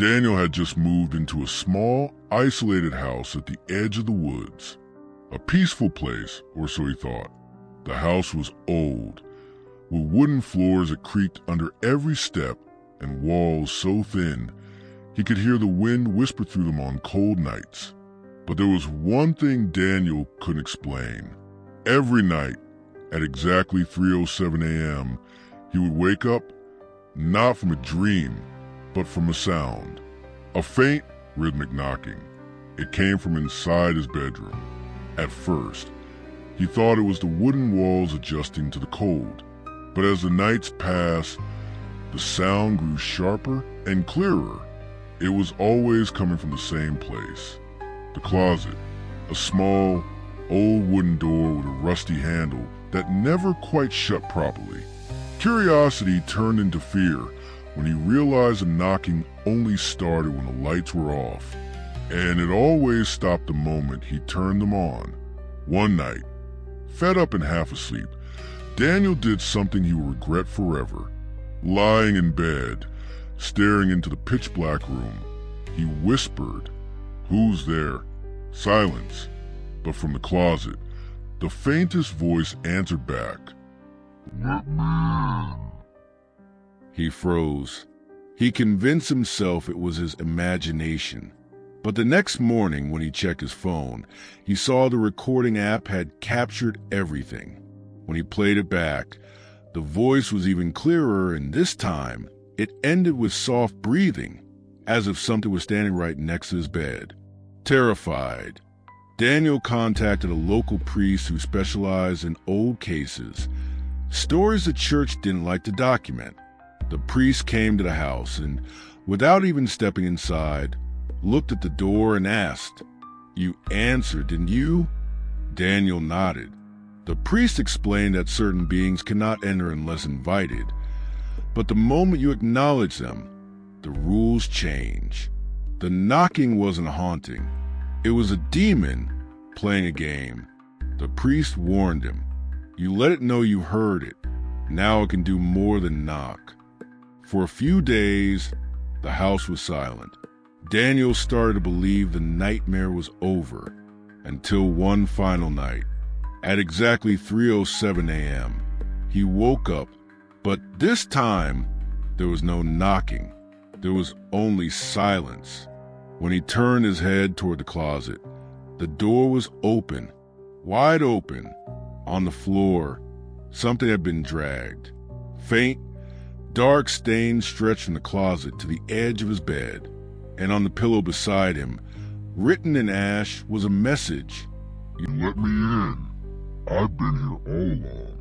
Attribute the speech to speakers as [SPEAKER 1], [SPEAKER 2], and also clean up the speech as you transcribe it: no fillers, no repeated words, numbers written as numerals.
[SPEAKER 1] Daniel had just moved into a small, isolated house at the edge of the woods. A peaceful place, or so he thought. The house was old, with wooden floors that creaked under every step and walls so thin he could hear the wind whisper through them on cold nights. But there was one thing Daniel couldn't explain. Every night, at exactly 3:07 a.m., he would wake up, not from a dream, but from a sound. A faint, rhythmic knocking. It came from inside his bedroom. At first, he thought it was the wooden walls adjusting to the cold. But as the nights passed, the sound grew sharper and clearer. It was always coming from the same place. The closet, a small, old wooden door with a rusty handle that never quite shut properly. Curiosity turned into fear when he realized the knocking only started when the lights were off, and it always stopped the moment he turned them on. One night, fed up and half asleep, Daniel did something he will regret forever. Lying in bed, staring into the pitch-black room, he whispered, "Who's there?" Silence. But from the closet, the faintest voice answered back, "Let me in." He froze. He convinced himself it was his imagination. But the next morning, when he checked his phone, he saw the recording app had captured everything. When he played it back, the voice was even clearer, and this time, it ended with soft breathing, as if something was standing right next to his bed. Terrified, Daniel contacted a local priest who specialized in old cases, stories the church didn't like to document. The priest came to the house and, without even stepping inside, looked at the door and asked, "You answered, didn't you?" Daniel nodded. The priest explained that certain beings cannot enter unless invited, but the moment you acknowledge them, the rules change. The knocking wasn't haunting. It was a demon playing a game. The priest warned him, "You let it know you heard it. Now it can do more than knock." For a few days, the house was silent. Daniel started to believe the nightmare was over, until one final night. At exactly 3:07 a.m., he woke up, but this time there was no knocking. There was only silence. When he turned his head toward the closet, the door was open, wide open. On the floor, something had been dragged. Faint, dark stains stretched from the closet to the edge of his bed, and on the pillow beside him, written in ash, was a message. "You let me in. I've been here all along."